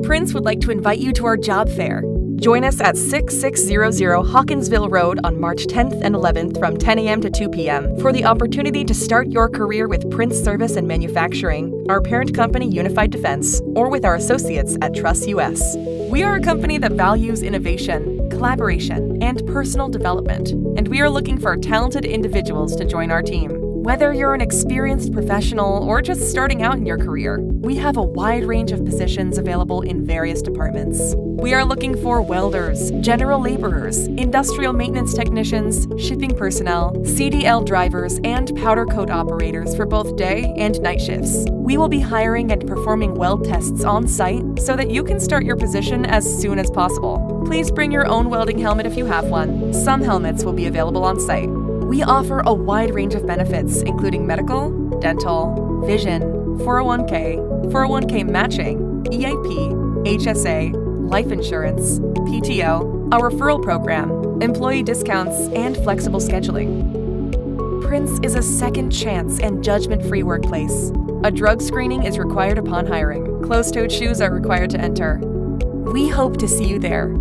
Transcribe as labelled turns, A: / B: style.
A: Prince would like to invite you to our job fair. Join us at 6600 Hawkinsville Road on March 10th and 11th from 10 a.m. to 2 p.m. for the opportunity to start your career with Prince Service and Manufacturing, our parent company Unified Defense, or with our associates at Truss US. We are a company that values innovation, collaboration, and personal development, and we are looking for talented individuals to join our team. Whether you're an experienced professional or just starting out in your career, we have a wide range of positions available in various departments. We are looking for welders, general laborers, industrial maintenance technicians, shipping personnel, CDL drivers, and powder coat operators for both day and night shifts. We will be hiring and performing weld tests on site so that you can start your position as soon as possible. Please bring your own welding helmet if you have one. Some helmets will be available on site. We offer a wide range of benefits, including medical, dental, vision, 401k matching, EIP, HSA, life insurance, PTO, our referral program, employee discounts, and flexible scheduling. Prince is a second chance and judgment-free workplace. A drug screening is required upon hiring. Closed-toed shoes are required to enter. We hope to see you there.